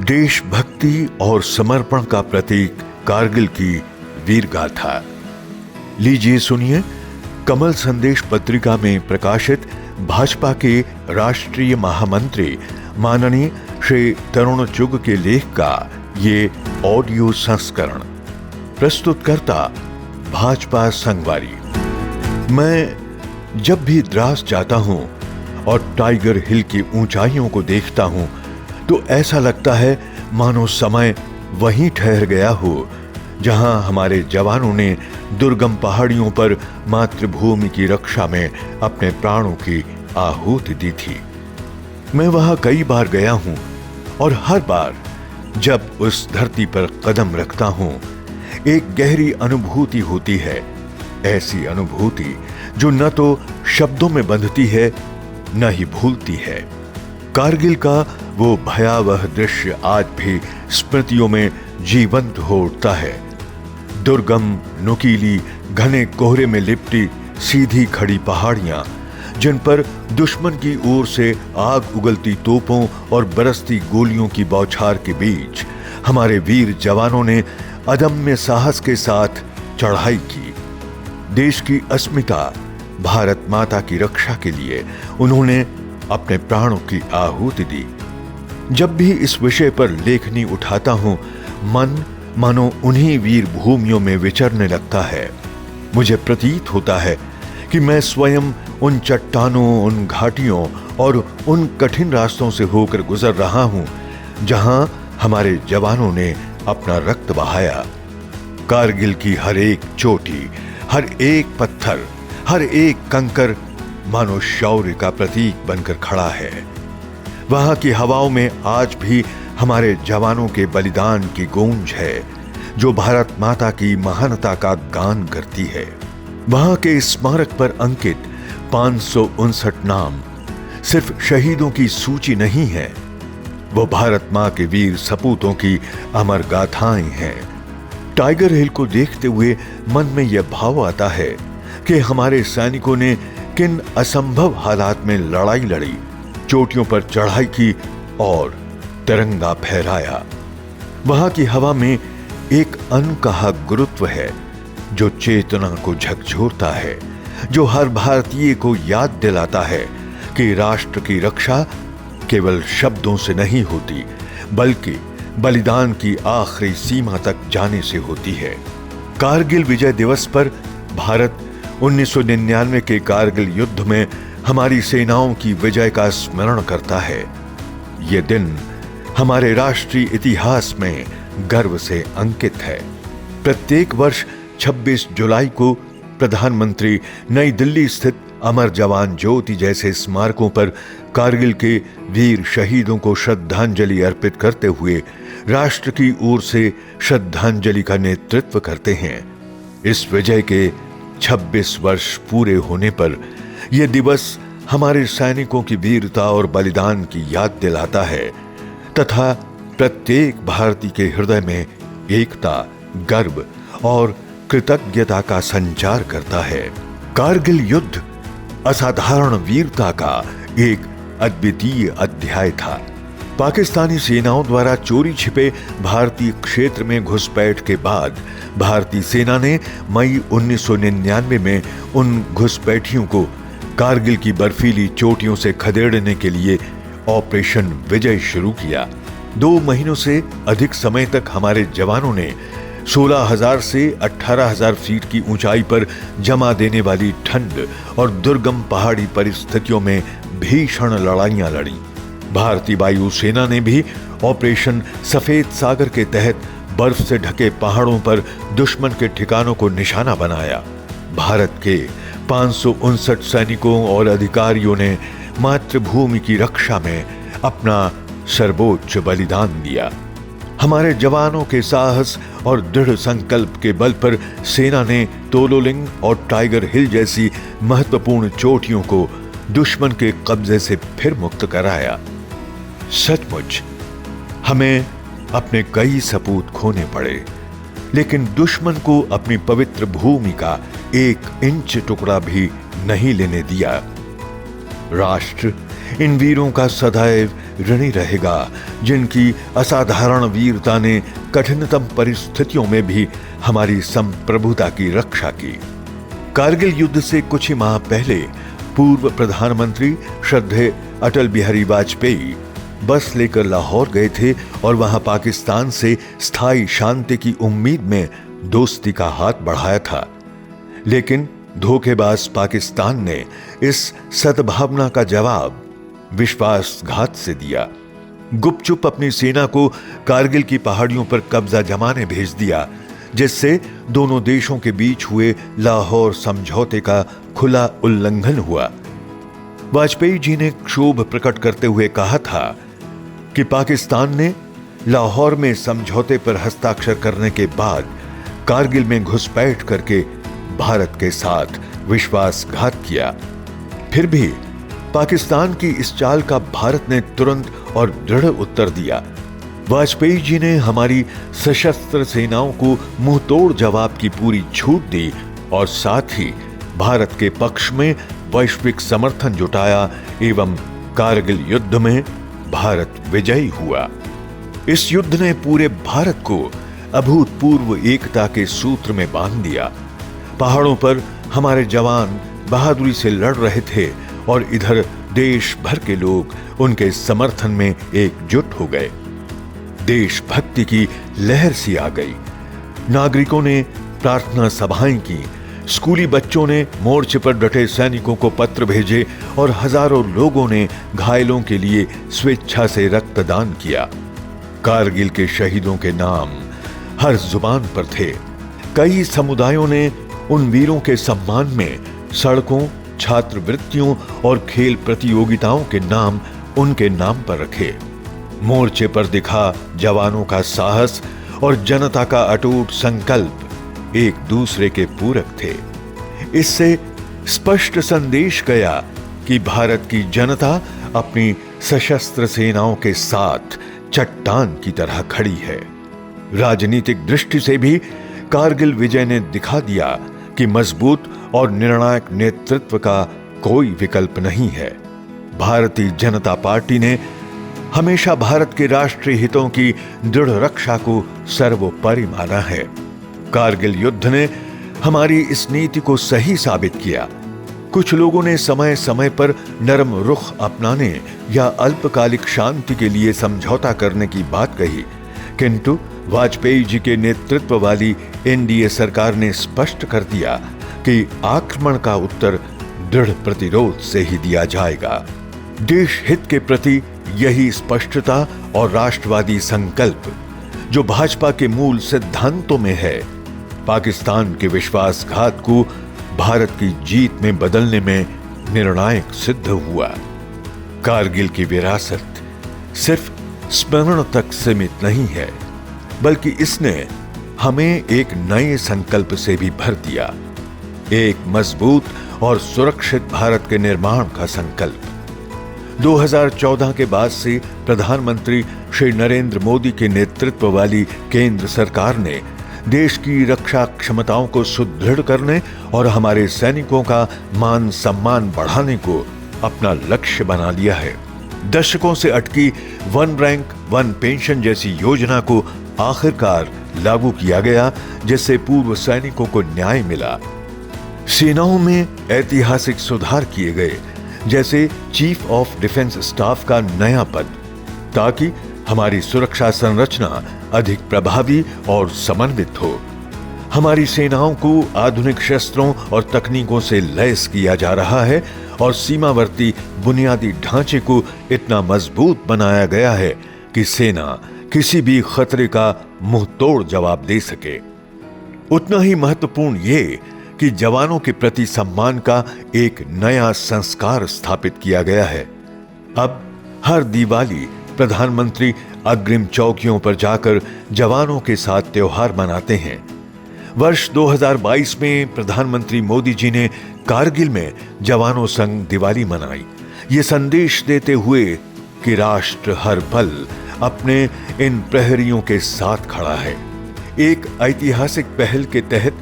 देशभक्ति और समर्पण का प्रतीक कारगिल की वीर गाथा। लीजिए सुनिए कमल संदेश पत्रिका में प्रकाशित भाजपा के राष्ट्रीय महामंत्री माननीय श्री तरुण चुग के लेख का ये ऑडियो संस्करण। प्रस्तुतकर्ता भाजपा संगवारी। मैं जब भी द्रास जाता हूं और टाइगर हिल की ऊंचाइयों को देखता हूं तो ऐसा लगता है मानो समय वहीं ठहर गया हो जहां हमारे जवानों ने दुर्गम पहाड़ियों पर मातृभूमि की रक्षा में अपने प्राणों की आहुति दी थी। मैं वहां कई बार गया हूं और हर बार जब उस धरती पर कदम रखता हूं एक गहरी अनुभूति होती है, ऐसी अनुभूति जो न तो शब्दों में बंधती है न ही भूलती है। कारगिल का वो भयावह दृश्य आज भी स्मृतियों में जीवंत हो उठता है। दुर्गम, नुकीली, घने कोहरे में लिपटी सीधी खड़ी पहाड़ियां जिन पर दुश्मन की ओर से आग उगलती तोपों और बरसती गोलियों की बौछार के बीच हमारे वीर जवानों ने अदम्य साहस के साथ चढ़ाई की। देश की अस्मिता, भारत माता की रक्षा के लिए उन्होंने अपने प्राणों की आहुति दी। जब भी इस विषय पर लेखनी उठाता हूं मन मानो उन्हीं वीर भूमियों में विचरने लगता है। मुझे प्रतीत होता है कि मैं स्वयं उन चट्टानों, उन घाटियों और उन कठिन रास्तों से होकर गुजर रहा हूं जहां हमारे जवानों ने अपना रक्त बहाया। कारगिल की हर एक चोटी, हर एक पत्थर, हर एक कंकर मानो शौर्य का प्रतीक बनकर खड़ा है। वहां की हवाओं में आज भी हमारे जवानों के बलिदान की गूंज है जो भारत माता की महानता का गान करती है। वहां के स्मारक पर अंकित 559 नाम सिर्फ शहीदों की सूची नहीं है, वो भारत मां के वीर सपूतों की अमर गाथाएं हैं। टाइगर हिल को देखते हुए मन में यह भाव आता है कि हमारे सैनिकों ने किन असंभव हालात में लड़ाई लड़ी, चोटियों पर चढ़ाई की और तिरंगा फहराया। वहां की हवा में एक अनकहा गुरुत्व है जो चेतना को झकझोरता है, जो हर भारतीय को याद दिलाता है कि राष्ट्र की रक्षा केवल शब्दों से नहीं होती बल्कि बलिदान की आखिरी सीमा तक जाने से होती है। कारगिल विजय दिवस पर भारत 1999 के कारगिल युद्ध में हमारी सेनाओं की विजय का स्मरण करता है। यह दिन हमारे राष्ट्रीय इतिहास में गर्व से अंकित है। प्रत्येक वर्ष 26 जुलाई को प्रधानमंत्री नई दिल्ली स्थित अमर जवान ज्योति जैसे स्मारकों पर कारगिल के वीर शहीदों को श्रद्धांजलि अर्पित करते हुए राष्ट्र की ओर से श्रद्धांजलि का नेतृत्व करते हैं। इस विजय के 26 वर्ष पूरे होने पर यह दिवस हमारे सैनिकों की वीरता और बलिदान की याद दिलाता है तथा प्रत्येक भारतीय के हृदय में एकता, गर्व और कृतज्ञता का संचार करता है। कारगिल युद्ध असाधारण वीरता का एक अद्वितीय अध्याय था। पाकिस्तानी सेनाओं द्वारा चोरी छिपे भारतीय क्षेत्र में घुसपैठ के बाद भारतीय सेना ने मई 1999 में उन घुसपैठियों को कारगिल की बर्फीली चोटियों से खदेड़ने के लिए ऑपरेशन विजय शुरू किया। 2 महीनों से अधिक समय तक हमारे जवानों ने 16,000 से 18,000 फीट की ऊंचाई पर जमा देने वाली ठंड और दुर्गम पहाड़ी परिस्थितियों में भीषण लड़ाइयां लड़ी। भारतीय वायुसेना ने भी ऑपरेशन सफेद सागर के तहत बर्फ से ढके पहाड़ों पर दुश्मन के ठिकानों को निशाना बनाया। भारत के 559 सैनिकों और अधिकारियों ने मातृभूमि की रक्षा में अपना सर्वोच्च बलिदान दिया। हमारे जवानों के साहस और दृढ़ संकल्प के बल पर सेना ने तोलोलिंग और टाइगर हिल जैसी महत्वपूर्ण चोटियों को दुश्मन के कब्जे से फिर मुक्त कराया। सचमुच हमें अपने कई सपूत खोने पड़े, लेकिन दुश्मन को अपनी पवित्र भूमि का 1 इंच टुकड़ा भी नहीं लेने दिया। राष्ट्र इन वीरों का सदैव ऋणी रहेगा, जिनकी असाधारण वीरता ने कठिनतम परिस्थितियों में भी हमारी संप्रभुता की रक्षा की। कारगिल युद्ध से कुछ ही माह पहले पूर्व प्रधानमंत्री श्रद्धेय अटल बिहारी वाजपेयी बस लेकर लाहौर गए थे और वहां पाकिस्तान से स्थायी शांति की उम्मीद में दोस्ती का हाथ बढ़ाया था। लेकिन धोखेबाज पाकिस्तान ने इस सद्भावना का जवाब विश्वासघात से दिया। गुपचुप अपनी सेना को कारगिल की पहाड़ियों पर कब्जा जमाने भेज दिया, जिससे दोनों देशों के बीच हुए लाहौर समझौते का खुला उल्लंघन हुआ। वाजपेयी जी ने क्षोभ प्रकट करते हुए कहा था कि पाकिस्तान ने लाहौर में समझौते पर हस्ताक्षर करने के बाद कारगिल में घुसपैठ करके भारत के साथ विश्वासघात किया। फिर भी पाकिस्तान की इस चाल का भारत ने तुरंत और दृढ़ उत्तर दिया। वाजपेयी जी ने हमारी सशस्त्र सेनाओं को मुंहतोड़ जवाब की पूरी छूट दी और साथ ही भारत के पक्ष में वैश्विक समर्थन जुटाया एवं कारगिल युद्ध में भारत विजयी हुआ। इस युद्ध ने पूरे भारत को अभूतपूर्व एकता के सूत्र में बांध दिया। पहाड़ों पर हमारे जवान बहादुरी से लड़ रहे थे और इधर देश भर के लोग उनके समर्थन में एकजुट हो गए। देशभक्ति की लहर सी आ गई। नागरिकों ने प्रार्थना सभाएं की, स्कूली बच्चों ने मोर्चे पर डटे सैनिकों को पत्र भेजे और हजारों लोगों ने घायलों के लिए स्वेच्छा से रक्तदान किया। कारगिल के शहीदों के नाम हर जुबान पर थे। कई समुदायों ने उन वीरों के सम्मान में सड़कों, छात्रवृत्तियों और खेल प्रतियोगिताओं के नाम उनके नाम पर रखे। मोर्चे पर दिखा जवानों का साहस और जनता का अटूट संकल्प एक दूसरे के पूरक थे। इससे स्पष्ट संदेश गया कि भारत की जनता अपनी सशस्त्र सेनाओं के साथ चट्टान की तरह खड़ी है। राजनीतिक दृष्टि से भी कारगिल विजय ने दिखा दिया कि मजबूत और निर्णायक नेतृत्व का कोई विकल्प नहीं है। भारतीय जनता पार्टी ने हमेशा भारत के राष्ट्रीय हितों की दृढ़ रक्षा को सर्वोपरि माना है। कारगिल युद्ध ने हमारी इस नीति को सही साबित किया। कुछ लोगों ने समय समय पर नरम रुख अपनाने या अल्पकालिक शांति के लिए समझौता करने की बात कही, किंतु वाजपेयी जी के नेतृत्व वाली एनडीए सरकार ने स्पष्ट कर दिया कि आक्रमण का उत्तर दृढ़ प्रतिरोध से ही दिया जाएगा। देश हित के प्रति यही स्पष्टता और राष्ट्रवादी संकल्प जो भाजपा के मूल सिद्धांतों में है, पाकिस्तान के विश्वासघात को भारत की जीत में बदलने में निर्णायक सिद्ध हुआ। कारगिल की विरासत सिर्फ स्मरण तक सीमित नहीं है, बल्कि इसने हमें एक नए संकल्प से भी भर दिया, एक मजबूत और सुरक्षित भारत के निर्माण का संकल्प। 2014 के बाद से प्रधानमंत्री श्री नरेंद्र मोदी के नेतृत्व वाली केंद्र सरकार ने देश की रक्षा क्षमताओं को सुदृढ़ करने और हमारे सैनिकों का मान सम्मान बढ़ाने को अपना लक्ष्य बना लिया है। दशकों से अटकी वन रैंक वन पेंशन जैसी योजना को आखिरकार लागू किया गया, जिससे पूर्व सैनिकों को न्याय मिला। सेनाओं में ऐतिहासिक सुधार किए गए, जैसे चीफ ऑफ डिफेंस स्टाफ का नया पद, ताकि हमारी सुरक्षा संरचना अधिक प्रभावी और समन्वित हो। हमारी सेनाओं को आधुनिक शस्त्रों और तकनीकों से लैस किया जा रहा है और सीमावर्ती बुनियादी ढांचे को इतना मजबूत बनाया गया है कि सेना किसी भी खतरे का मुंहतोड़ जवाब दे सके। उतना ही महत्वपूर्ण ये कि जवानों के प्रति सम्मान का एक नया संस्कार स्थापित किया गया है। अब हर दिवाली प्रधानमंत्री अग्रिम चौकियों पर जाकर जवानों के साथ त्योहार मनाते हैं। वर्ष 2022 में प्रधानमंत्री मोदी जी ने कारगिल में जवानों संग दिवाली मनाई, ये संदेश देते हुए कि राष्ट्र हर पल अपने इन प्रहरियों के साथ खड़ा है। एक ऐतिहासिक पहल के तहत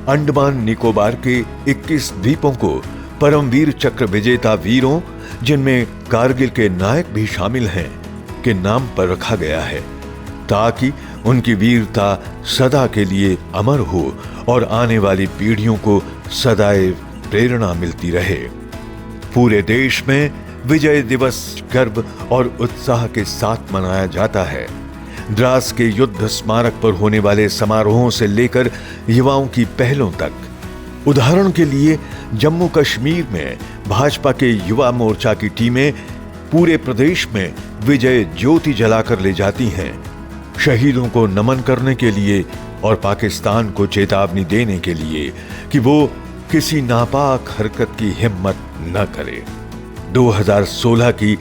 अंडमान निकोबार के 21 द्वीपों को परमवीर चक्र विजेता वीरों जिनमें कारगिल के नायक भी शामिल हैं, के नाम पर रखा गया है, ताकि उनकी वीरता सदा के लिए अमर हो और आने वाली पीढ़ियों को सदैव प्रेरणा मिलती रहे। पूरे देश में विजय दिवस गर्व और उत्साह के साथ मनाया जाता है। द्रास के युद्ध स्मारक पर होने वाले समारोहों से लेकर युवाओं की पहलों तक, उदाहरण के लिए जम्मू कश्मीर में भाजपा के युवा मोर्चा की टीमें पूरे प्रदेश में विजय ज्योति जलाकर ले जाती हैं, शहीदों को नमन करने के लिए और पाकिस्तान को चेतावनी देने के लिए कि वो किसी नापाक हरकत की हिम्मत न करे। 2016 की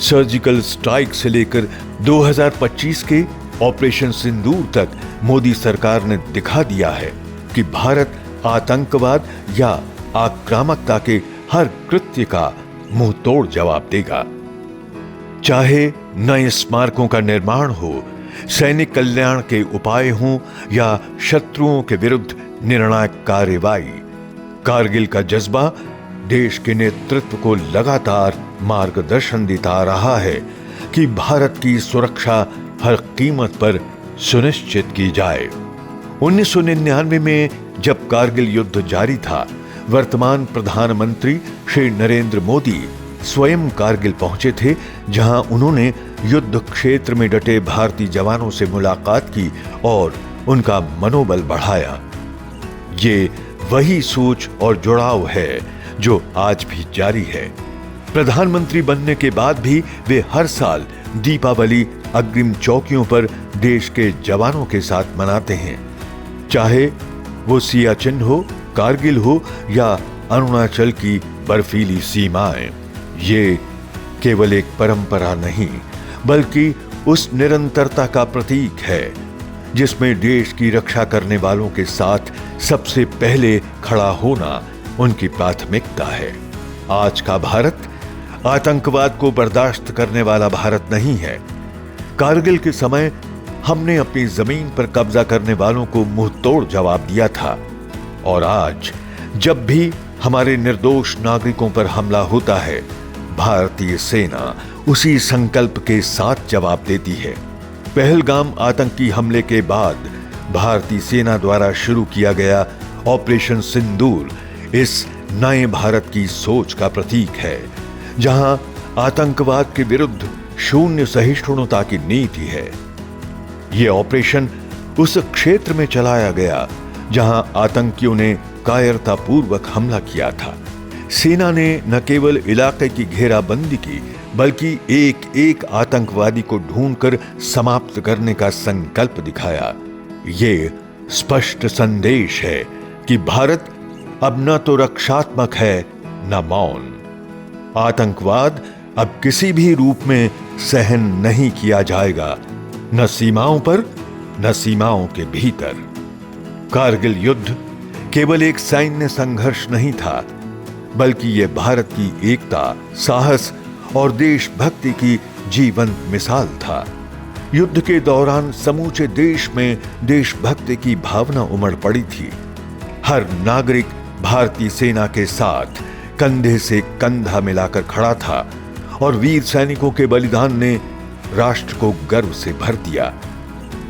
सर्जिकल स्ट्राइक से लेकर 2025 के ऑपरेशन सिंदूर तक मोदी सरकार ने दिखा दिया है कि भारत आतंकवाद या आक्रामकता के हर कृत्य का मुंह तोड़ जवाब देगा। चाहे नए स्मारकों का निर्माण हो, सैनिक कल्याण के उपाय हों या शत्रुओं के विरुद्ध निर्णायक कार्रवाई, कारगिल का जज्बा देश के नेतृत्व को लगातार मार्गदर्शन देता आ रहा है कि भारत की सुरक्षा हर कीमत पर सुनिश्चित की जाए। 1999 में जब कारगिल युद्ध जारी था, वर्तमान प्रधानमंत्री श्री नरेंद्र मोदी स्वयं कारगिल पहुंचे थे, जहां उन्होंने युद्ध क्षेत्र में डटे भारतीय जवानों से मुलाकात की और उनका मनोबल बढ़ाया। ये वही सोच और जुड़ाव है जो आज भी जारी है। प्रधानमंत्री बनने के बाद भी वे हर साल दीपावली अग्रिम चौकियों पर देश के जवानों के साथ मनाते हैं, चाहे वो सियाचिन हो, कारगिल हो या अरुणाचल की बर्फीली सीमाएं। ये केवल एक परंपरा नहीं, बल्कि उस निरंतरता का प्रतीक है जिसमें देश की रक्षा करने वालों के साथ सबसे पहले खड़ा होना उनकी प्राथमिकता है। आज का भारत आतंकवाद को बर्दाश्त करने वाला भारत नहीं है। कारगिल के समय हमने अपनी जमीन पर कब्जा करने वालों को मुंह तोड़ जवाब दिया था, और आज जब भी हमारे निर्दोष नागरिकों पर हमला होता है, भारतीय सेना उसी संकल्प के साथ जवाब देती है। पहलगाम आतंकी हमले के बाद भारतीय सेना द्वारा शुरू किया गया ऑपरेशन सिंदूर इस नए भारत की सोच का प्रतीक है, जहां आतंकवाद के विरुद्ध शून्य सहिष्णुता की नीति है। यह ऑपरेशन उस क्षेत्र में चलाया गया जहां आतंकियों ने कायरतापूर्वक हमला किया था। सेना ने न केवल इलाके की घेराबंदी की, बल्कि एक एक आतंकवादी को ढूंढकर समाप्त करने का संकल्प दिखाया। ये स्पष्ट संदेश है कि भारत अब न तो रक्षात्मक है न मौन। आतंकवाद अब किसी भी रूप में सहन नहीं किया जाएगा, न सीमाओं पर न सीमाओं के भीतर। कारगिल युद्ध केवल एक सैन्य संघर्ष नहीं था, बल्कि यह भारत की एकता, साहस और देशभक्ति की जीवंत मिसाल था। युद्ध के दौरान समूचे देश में देशभक्ति की भावना उमड़ पड़ी थी। हर नागरिक भारतीय सेना के साथ कंधे से कंधा मिलाकर खड़ा था, और वीर सैनिकों के बलिदान ने राष्ट्र को गर्व से भर दिया।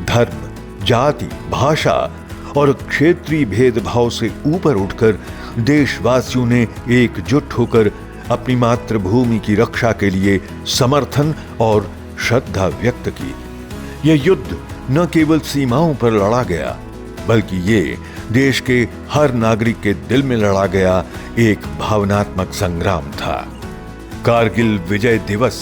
धर्म, जाति, भाषा और क्षेत्रीय भेदभाव से ऊपर उठकर देशवासियों ने एकजुट होकर अपनी मातृभूमि की रक्षा के लिए समर्थन और श्रद्धा व्यक्त की। यह युद्ध न केवल सीमाओं पर लड़ा गया, बल्कि ये देश के हर नागरिक के दिल में लड़ा गया एक भावनात्मक संग्राम था। कारगिल विजय दिवस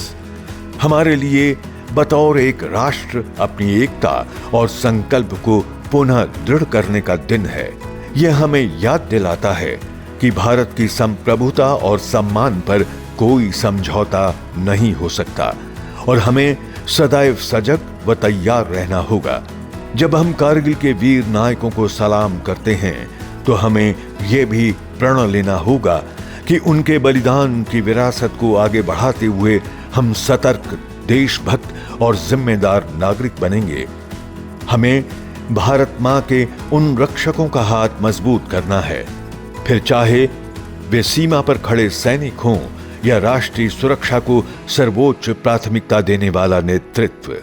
हमारे लिए बतौर एक राष्ट्र अपनी एकता और संकल्प को पुनः दृढ़ करने का दिन है। यह हमें याद दिलाता है कि भारत की संप्रभुता और सम्मान पर कोई समझौता नहीं हो सकता, और हमें सदैव सजग व तैयार रहना होगा। जब हम कारगिल के वीर नायकों को सलाम करते हैं, तो हमें यह भी प्रण लेना होगा कि उनके बलिदान की विरासत को आगे बढ़ाते हुए हम सतर्क, देशभक्त और जिम्मेदार नागरिक बनेंगे। हमें भारत मां के उन रक्षकों का हाथ मजबूत करना है, फिर चाहे वे सीमा पर खड़े सैनिक हों या राष्ट्रीय सुरक्षा को सर्वोच्च प्राथमिकता देने वाला नेतृत्व।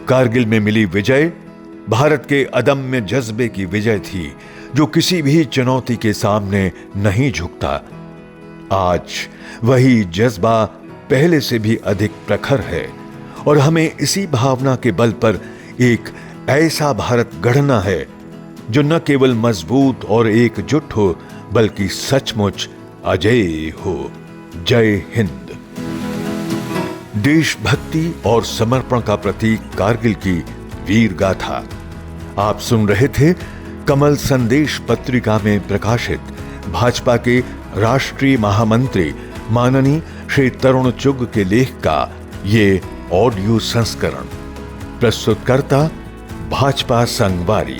कारगिल में मिली विजय भारत के अदम्य जज्बे की विजय थी, जो किसी भी चुनौती के सामने नहीं झुकता। आज वही जज्बा पहले से भी अधिक प्रखर है और हमें इसी भावना के बल पर एक ऐसा भारत गढ़ना है जो न केवल मजबूत और एकजुट हो, बल्कि सचमुच अजेय हो। जय हिंद। देशभक्ति और समर्पण का प्रतीक कारगिल की वीर गाथा। आप सुन रहे थे कमल संदेश पत्रिका में प्रकाशित भाजपा के राष्ट्रीय महामंत्री माननीय श्री तरुण चुग के लेख का ये ऑडियो संस्करण। प्रस्तुतकर्ता भाजपा संगवारी।